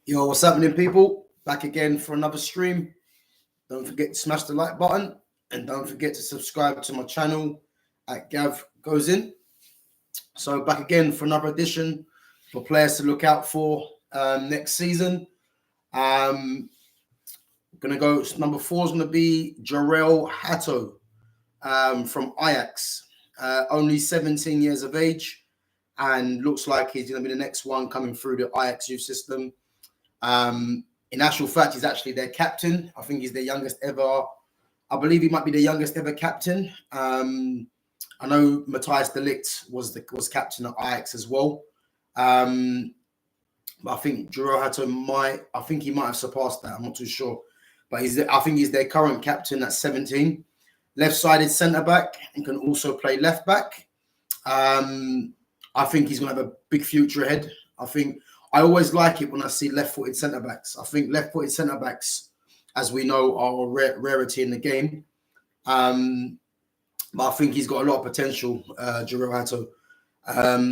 Yo, what's happening, people? Back again for another stream. Don't forget to smash the like button and don't forget to subscribe to my channel at GavGoesIn. So back again for another edition for players to look out for next season. Gonna go. Number 4 is gonna be Jorrel Hato from Ajax. Only 17 years of age, and looks like he's gonna be the next one coming through the Ajax youth system. In actual fact, he's actually their captain. I think he's their youngest ever. I believe he might be the youngest ever captain. I know Matthias de Ligt was captain at Ajax as well. But I think Jorrel Hato might have surpassed that. I'm not too sure. But I think he's their current captain at 17. Left-sided centre-back and can also play left-back. I think he's going to have a big future ahead. I always like it when I see left-footed centre-backs. I think left-footed centre-backs, as we know, are a rarity in the game. But I think he's got a lot of potential, Jorrel Hato.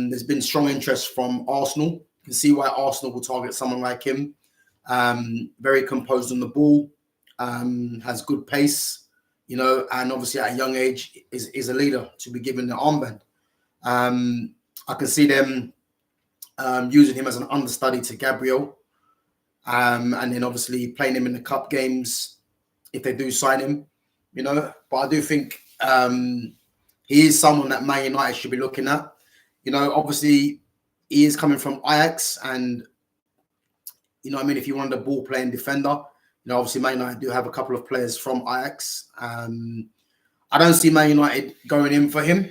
There's been strong interest from Arsenal. You can see why Arsenal will target someone like him. Very composed on the ball, has good pace, and obviously at a young age is a leader to be given the armband. I can see them using him as an understudy to Gabriel, and then obviously playing him in the cup games if they do sign him, But I do think he is someone that Man United should be looking at. Obviously he is coming from Ajax, and if you wanted a ball-playing defender, obviously Man United do have a couple of players from Ajax. I don't see Man United going in for him.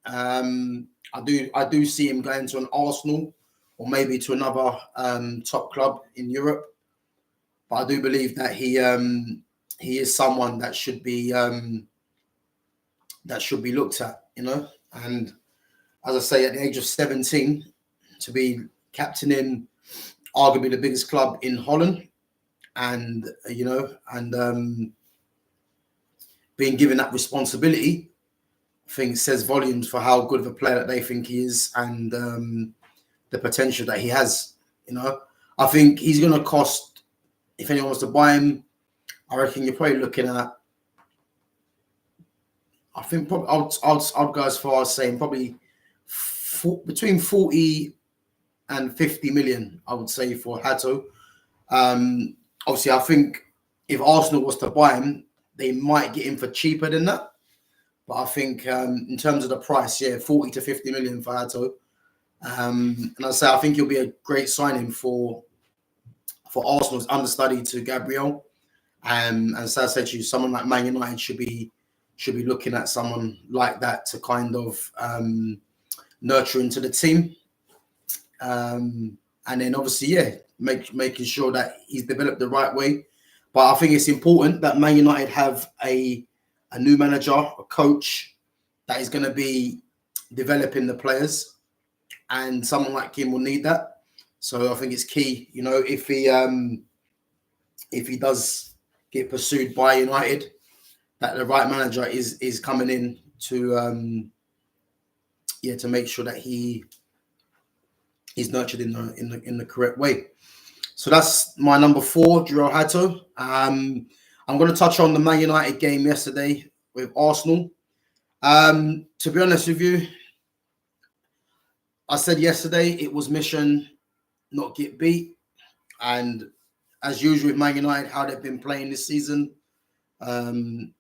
I do see him going to an Arsenal or maybe to another top club in Europe. But I do believe that he is someone that should be looked at, And as I say, at the age of 17, to be captaining arguably the biggest club in Holland, and being given that responsibility, I think it says volumes for how good of a player that they think he is, and the potential that he has. I think he's going to cost, if anyone wants to buy him, I reckon you're probably looking at, I think probably I'll go as far as saying probably between 40 and 50 million, I would say, for Hato. Obviously, I think if Arsenal was to buy him, they might get him for cheaper than that. But I think in terms of the price, 40 to 50 million for Hato. And I say I think he'll be a great signing for Arsenal's understudy to Gabriel. And as I said to you, someone like Man United should be looking at someone like that to kind of nurture into the team. And then obviously, making sure that he's developed the right way. But I think it's important that Man United have a new manager, a coach that is going to be developing the players, and someone like him will need that. So I think it's key, if he does get pursued by United, that the right manager is coming in to make sure that he is nurtured in the correct way. So that's my number 4, Jorrel Hato. I'm going to touch on the Man United game yesterday with Arsenal. To be honest with you, I said yesterday it was mission not get beat. And as usual with Man United, how they've been playing this season, the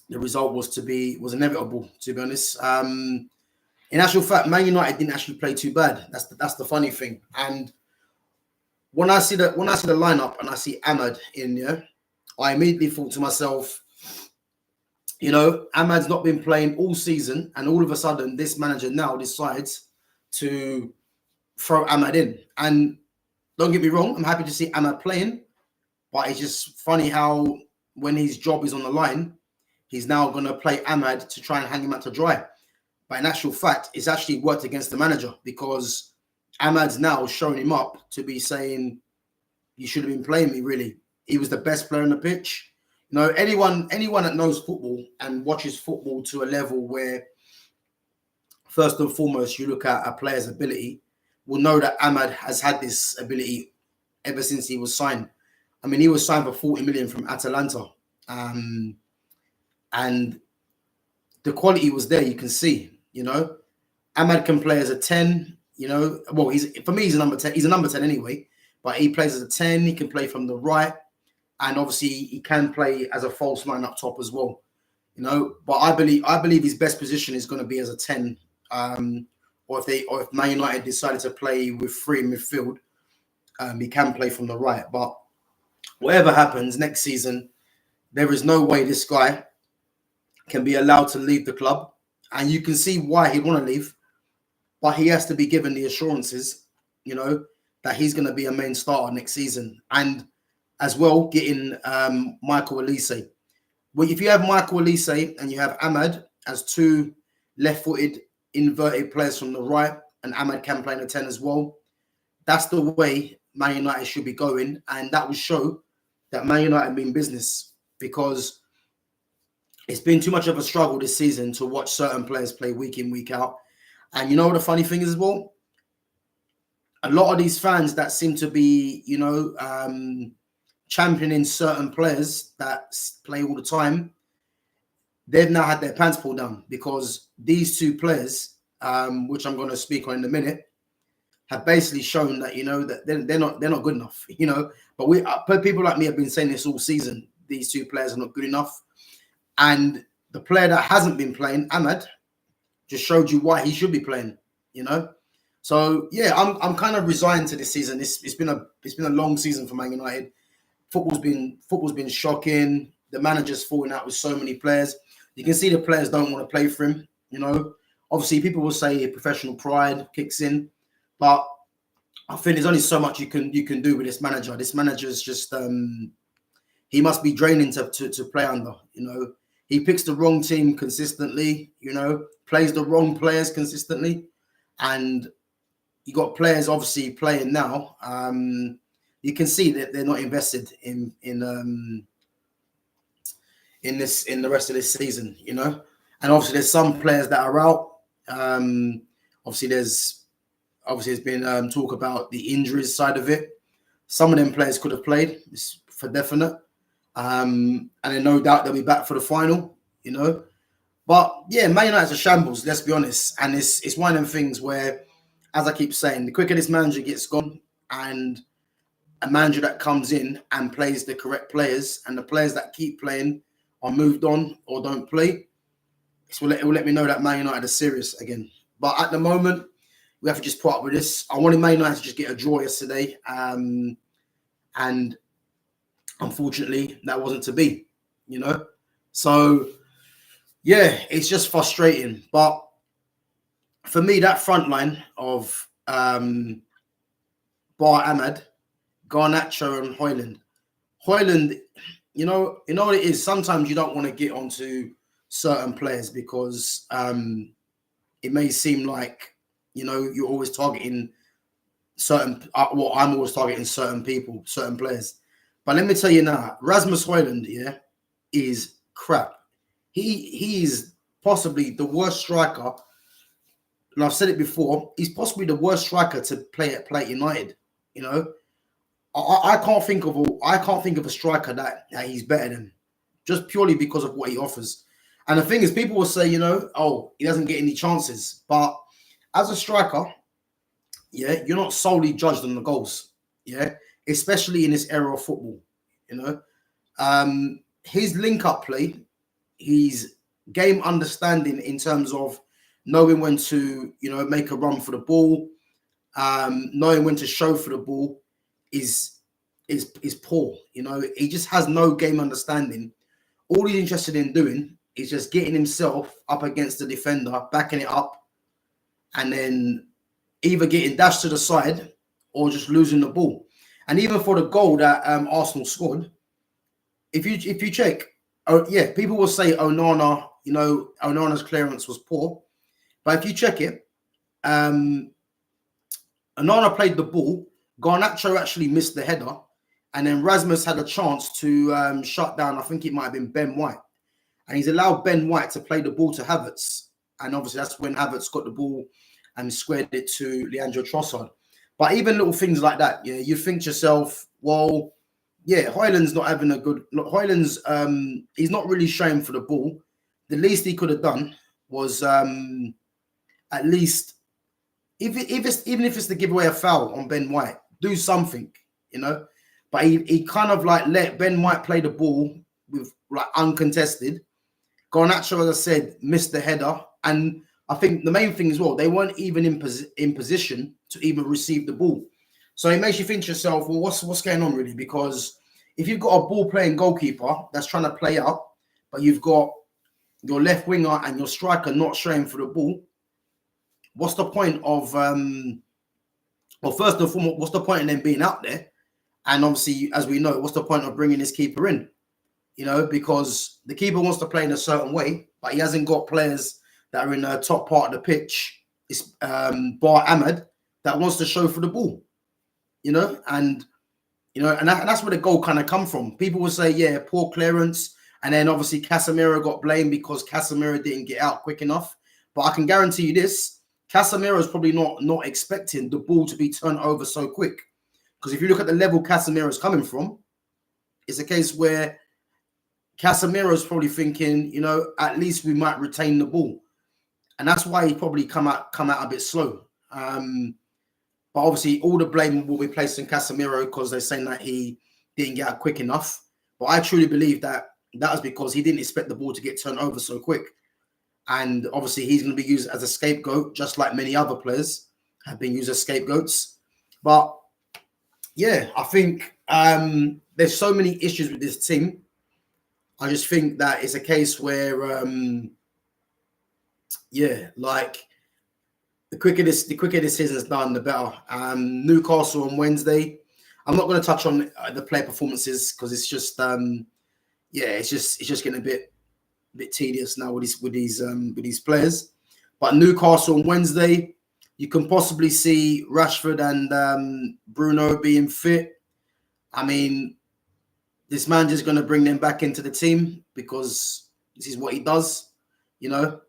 result was inevitable, to be honest. In actual fact, Man United didn't actually play too bad. That's the funny thing. And when I see the lineup and I see Ahmad in there, I immediately thought to myself, Ahmad's not been playing all season, and all of a sudden this manager now decides to throw Ahmad in. And don't get me wrong, I'm happy to see Ahmad playing, but it's just funny how when his job is on the line, he's now going to play Ahmad to try and hang him out to dry. But in actual fact, it's actually worked against the manager, because Ahmad's now showing him up to be saying, you should have been playing me, really. He was the best player on the pitch. Anyone that knows football and watches football to a level where, first and foremost, you look at a player's ability, will know that Ahmad has had this ability ever since he was signed. I mean, he was signed for 40 million from Atalanta. And the quality was there, you can see, you know. Ahmad can play as a 10, you know. Well, for me, he's a number 10. He's a number 10 anyway, but he plays as a 10. He can play from the right, and obviously he can play as a false nine up top as well, you know. But I believe his best position is going to be as a 10. Or if Man United decided to play with three in midfield, he can play from the right. But whatever happens next season, there is no way this guy can be allowed to leave the club, and you can see why he'd want to leave. But he has to be given the assurances, you know, that he's going to be a main starter next season. And as well, getting Michael Olise. Well, if you have Michael Olise and you have Ahmad as two left-footed inverted players from the right, and Ahmad can play in the 10 as well, that's the way Man United should be going. And that will show that Man United mean business, because it's been too much of a struggle this season to watch certain players play week in, week out. And you know what the funny thing is as well? A lot of these fans that seem to be, you know, championing certain players that play all the time, they've now had their pants pulled down, because these two players, which I'm going to speak on in a minute, have basically shown that, you know, that they're not good enough, you know. But people like me have been saying this all season. These two players are not good enough. And the player that hasn't been playing, Ahmad, just showed you why he should be playing, you know. So yeah, I'm kind of resigned to this season. It's been a long season for Man United. Football's been shocking. The manager's falling out with so many players. You can see the players don't want to play for him, you know. Obviously, people will say professional pride kicks in, but I think there's only so much you can do with this manager. This manager's just he must be draining to play under, you know. He picks the wrong team consistently, you know, plays the wrong players consistently. And you got players obviously playing now. You can see that they're not invested in the rest of this season, you know. And obviously there's some players that are out. Obviously there's been talk about the injuries side of it. Some of them players could have played, for definite. And then no doubt they'll be back for the final, you know. But yeah, Man United's a shambles, let's be honest. And it's one of them things where, as I keep saying, the quicker this manager gets gone, and a manager that comes in and plays the correct players, and the players that keep playing are moved on or don't play, it will let me know that Man United are serious again. But at the moment, we have to just put up with this. I wanted Man United to just get a draw yesterday. And unfortunately, that wasn't to be, you know. So, yeah, it's just frustrating. But for me, that front line of Bar Ahmad, Garnacho and Højlund, you know what it is? Sometimes you don't want to get onto certain players because it may seem like, you know, you're always targeting certain, I'm always targeting certain people, certain players. But let me tell you now, Rasmus Højlund, yeah, is crap. He is possibly the worst striker, and I've said it before, he's possibly the worst striker to play at United, you know. I can't think of a striker that he's better than, just purely because of what he offers. And the thing is, people will say, you know, oh, he doesn't get any chances. But as a striker, yeah, you're not solely judged on the goals, yeah, especially in this era of football, you know. His link-up play, his game understanding in terms of knowing when to, you know, make a run for the ball, knowing when to show for the ball is poor. You know, he just has no game understanding. All he's interested in doing is just getting himself up against the defender, backing it up, and then either getting dashed to the side or just losing the ball. And even for the goal that Arsenal scored, if you check, oh yeah, people will say Onana, you know, Onana's clearance was poor, but if you check it, Onana played the ball. Garnacho actually missed the header, and then Rasmus had a chance to shut down, I think it might have been Ben White, and he's allowed Ben White to play the ball to Havertz, and obviously that's when Havertz got the ball and squared it to Leandro Trossard. But even little things like that, yeah, you think to yourself, well, yeah, Hoyland's not having a good look. Hoyland's he's not really showing for the ball. The least he could have done was at least even if it's to give away a foul on Ben White, do something, you know. But he kind of like let Ben White play the ball with like uncontested. Garnacho, as I said, missed the header, and I think the main thing as well, they weren't even in position to even receive the ball. So it makes you think to yourself, well, what's going on really? Because if you've got a ball playing goalkeeper that's trying to play up, but you've got your left winger and your striker not showing for the ball, what's the point of well, first and foremost, what's the point in them being out there? And obviously, as we know, what's the point of bringing this keeper in? You know, because the keeper wants to play in a certain way, but he hasn't got players that are in the top part of the pitch. It's Bar Ahmed that wants to show for the ball, you know, and that's where the goal kind of come from. People will say, yeah, poor clearance, and then obviously Casemiro got blamed because Casemiro didn't get out quick enough. But I can guarantee you this: Casemiro is probably not expecting the ball to be turned over so quick. Because if you look at the level Casemiro is coming from, it's a case where Casemiro is probably thinking, you know, at least we might retain the ball, and that's why he probably come out a bit slow. But obviously, all the blame will be placed on Casemiro because they're saying that he didn't get out quick enough. But I truly believe that was because he didn't expect the ball to get turned over so quick, and obviously he's going to be used as a scapegoat, just like many other players have been used as scapegoats. But yeah, I think there's so many issues with this team. I just think that it's a case where, yeah, like the quicker this season's done, the better. Newcastle on Wednesday. I'm not going to touch on the player performances because it's just, yeah, it's just getting a bit tedious now with these players. But Newcastle on Wednesday, you can possibly see Rashford and Bruno being fit. I mean, this manager's going to bring them back into the team because this is what he does, you know.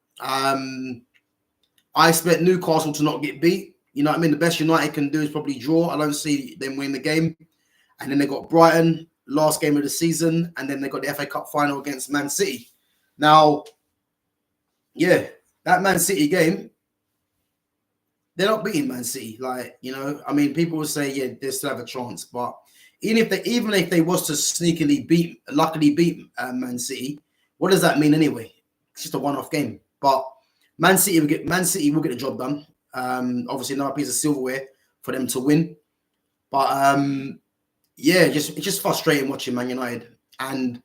I expect Newcastle to not get beat. You know what I mean? The best United can do is probably draw. I don't see them win the game. And then they got Brighton, last game of the season. And then they got the FA Cup final against Man City. Now, yeah, that Man City game, they're not beating Man City. Like, you know, I mean, people will say, yeah, they still have a chance. But even if they was to luckily beat Man City, what does that mean anyway? It's just a one-off game. But Man City will get the job done. Obviously, another piece of silverware for them to win. But yeah, it's just frustrating watching Man United. And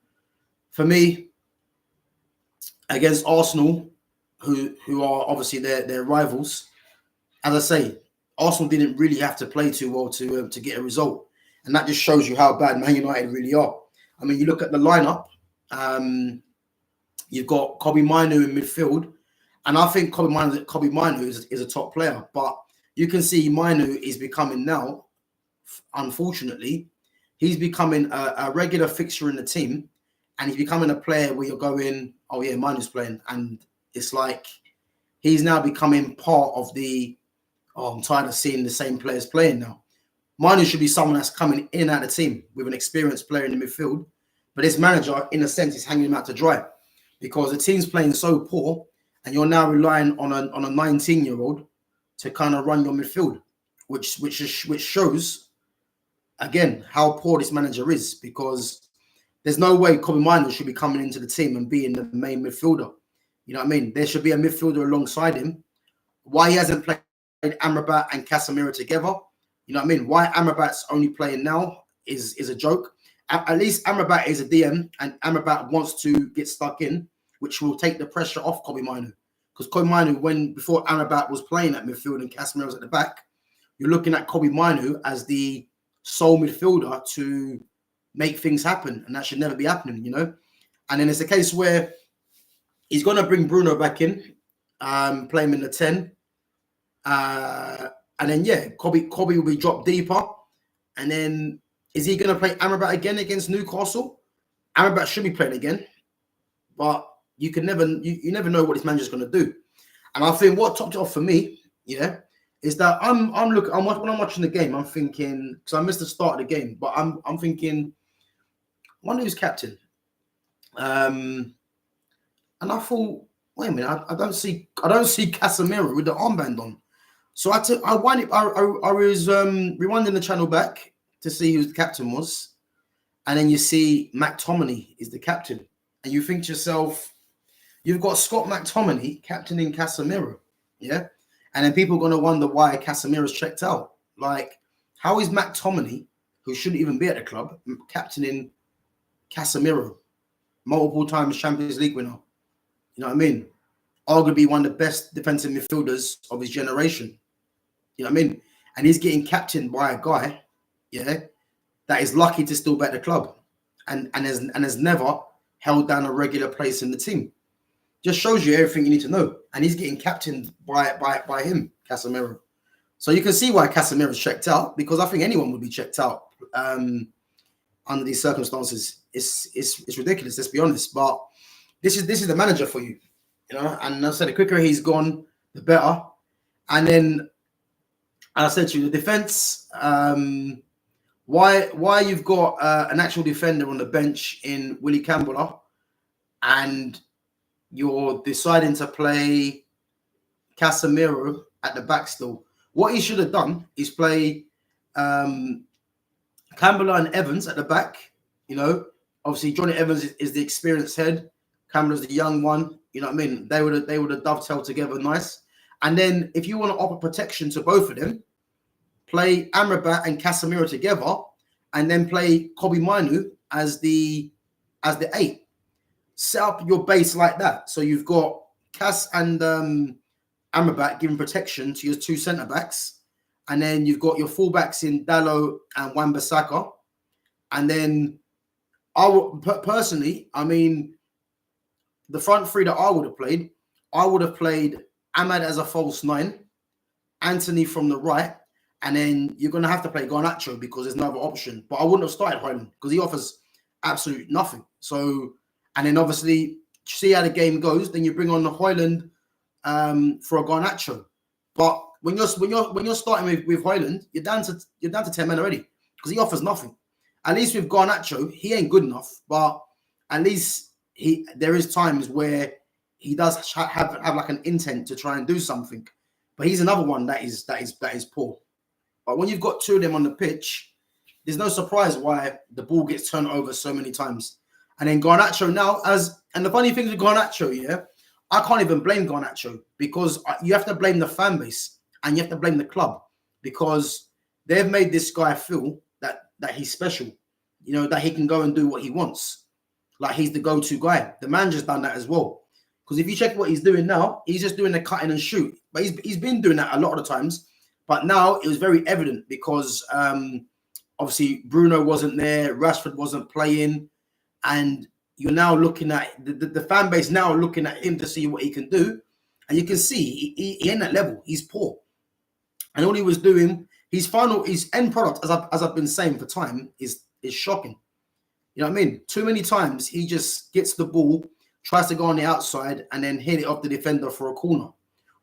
for me, against Arsenal, who are obviously their rivals, as I say, Arsenal didn't really have to play too well to get a result, and that just shows you how bad Man United really are. I mean, you look at the lineup. You've got Kobbie Mainoo in midfield. And I think Kobbie Mainoo is a top player. But you can see Mainoo is becoming now, unfortunately, he's becoming a regular fixture in the team. And he's becoming a player where you're going, oh, yeah, Mainoo's playing. And it's like he's now becoming part of the, I'm tired of seeing the same players playing now. Mainoo should be someone that's coming in and out of the team with an experienced player in the midfield. But this manager, in a sense, is hanging him out to dry because the team's playing so poor. And you're now relying on a 19-year-old to kind of run your midfield, which shows again how poor this manager is, because there's no way Kobbie Mainoo should be coming into the team and being the main midfielder. You know what I mean? There should be a midfielder alongside him. Why he hasn't played Amrabat and Casemiro together? You know what I mean? Why Amrabat's only playing now is a joke. At least Amrabat is a DM, and Amrabat wants to get stuck in, which will take the pressure off Kobbie Mainoo. Because Kobbie Mainoo, before Amrabat was playing at midfield and Casemiro was at the back, you're looking at Kobbie Mainoo as the sole midfielder to make things happen, and that should never be happening, you know. And then it's a case where he's going to bring Bruno back in, play him in the 10, and then yeah, Kobbie will be dropped deeper, and then is he going to play Amrabat again against Newcastle? Amrabat should be playing again, but you never know what this manager's going to do. And I think what topped it off for me, yeah, is that when I'm watching the game, I'm thinking, because I missed the start of the game, but I'm thinking, I wonder who's captain. And I thought, wait a minute, I don't see Casemiro with the armband on. So I was rewinding the channel back to see who the captain was, and then you see McTominay is the captain, and you think to yourself, you've got Scott McTominay captaining Casemiro, yeah, and then people are going to wonder why Casemiro's checked out. Like, how is McTominay, who shouldn't even be at the club, captaining Casemiro, multiple times Champions League winner? You know what I mean? Arguably one of the best defensive midfielders of his generation. You know what I mean? And he's getting captained by a guy, yeah, that is lucky to still be at the club and has never held down a regular place in the team. Just shows you everything you need to know. And he's getting captained by him, Casemiro. So you can see why Casemiro's checked out, because I think anyone would be checked out under these circumstances. It's ridiculous, let's be honest. But this is the manager for you, you know. And I said the quicker he's gone, the better. And then I said to you, the defense, why you've got an actual defender on the bench in Willie Campbell, and you're deciding to play Casemiro at the back still. What he should have done is play Campbell and Evans at the back. You know, obviously Johnny Evans is the experienced head. Campbell's the young one. You know what I mean? They would have dovetailed together nice. And then if you want to offer protection to both of them, play Amrabat and Casemiro together, and then play Kobbie Mainoo as the 8. Set up your base like that. So you've got Cass and Amrabat giving protection to your 2 centre backs, and then you've got your fullbacks in Dalot and Wan-Bissaka. And then I would personally, I mean, the front 3 that I would have played Ahmad as a false 9, Anthony from the right, and then you're going to have to play Garnacho because there's no other option. But I wouldn't have started Højlund because he offers absolute nothing. So, and then obviously see how the game goes. Then you bring on the Højlund for a Garnacho. But when you're starting with Højlund, you're down to 10 men already because he offers nothing. At least with Garnacho, he ain't good enough, but at least there is times where he does have like an intent to try and do something. But he's another one that is poor. But when you've got 2 of them on the pitch, there's no surprise why the ball gets turned over so many times. And then Garnacho now, and the funny thing with Garnacho, yeah, I can't even blame Garnacho because you have to blame the fan base and you have to blame the club because they've made this guy feel that he's special, you know, that he can go and do what he wants. Like he's the go-to guy. The manager's done that as well. Because if you check what he's doing now, he's just doing the cutting and shoot. But he's been doing that a lot of the times. But now it was very evident because obviously Bruno wasn't there, Rashford wasn't playing, and you're now looking at the fan base now looking at him to see what he can do, and you can see he ain't that level. He's poor, and all he was doing, his end product, as I've been saying for time, is shocking. You know what I mean? Too many times he just gets the ball, tries to go on the outside, and then hit it off the defender for a corner,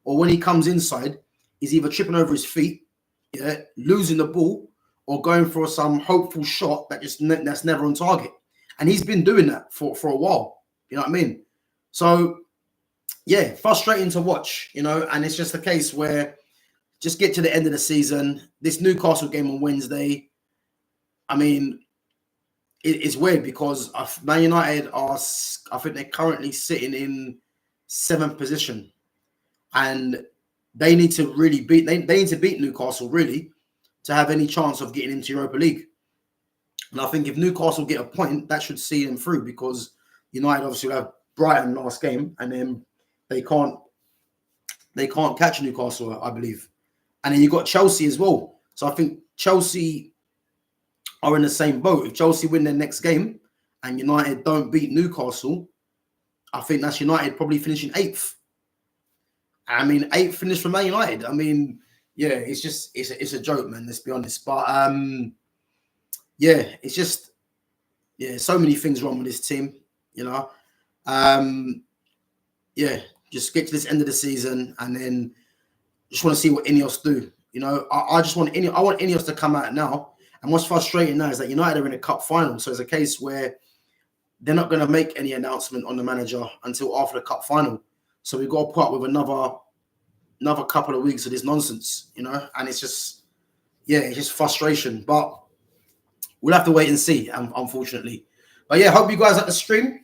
or when he comes inside, he's either tripping over his feet, yeah, losing the ball, or going for some hopeful shot that's never on target. And he's been doing that for a while. You know what I mean? So, yeah, frustrating to watch, you know, and it's just a case where just get to the end of the season. This Newcastle game on Wednesday, I mean, it's weird because Man United I think they're currently sitting in 7th position. And they need to really beat Newcastle really to have any chance of getting into Europa League. And I think if Newcastle get a point, that should see them through because United obviously will have Brighton last game and then they can't catch Newcastle, I believe. And then you've got Chelsea as well. So I think Chelsea are in the same boat. If Chelsea win their next game and United don't beat Newcastle, I think that's United probably finishing 8th. I mean, 8th finish for Man United. I mean, yeah, it's a joke, man. Let's be honest. But yeah, it's just so many things wrong with this team. You know, yeah, just get to this end of the season, and then just want to see what Ineos do. You know, I just want I want Ineos to come out now. And what's frustrating now is that United are in a cup final, so it's a case where they're not going to make any announcement on the manager until after the cup final. So we've got to put up with another couple of weeks of this nonsense, you know, and it's just, yeah, it's just frustration. But we'll have to wait and see, unfortunately. But yeah, hope you guys like the stream.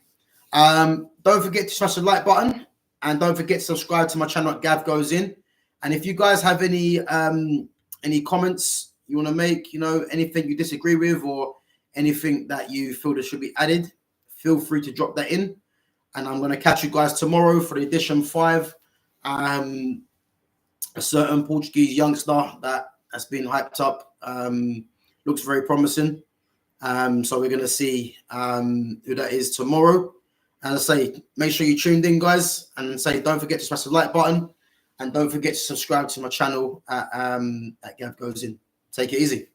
Don't forget to smash the like button, and don't forget to subscribe to my channel at GavGoesIn. And if you guys have any comments you want to make, you know, anything you disagree with or anything that you feel that should be added, feel free to drop that in. And I'm going to catch you guys tomorrow for the edition 5. A certain Portuguese youngster that has been hyped up, looks very promising. So we're going to see who that is tomorrow. And I say, make sure you tuned in, guys, and say, don't forget to smash the like button, and don't forget to subscribe to my channel at GavGoesIn. Take it easy.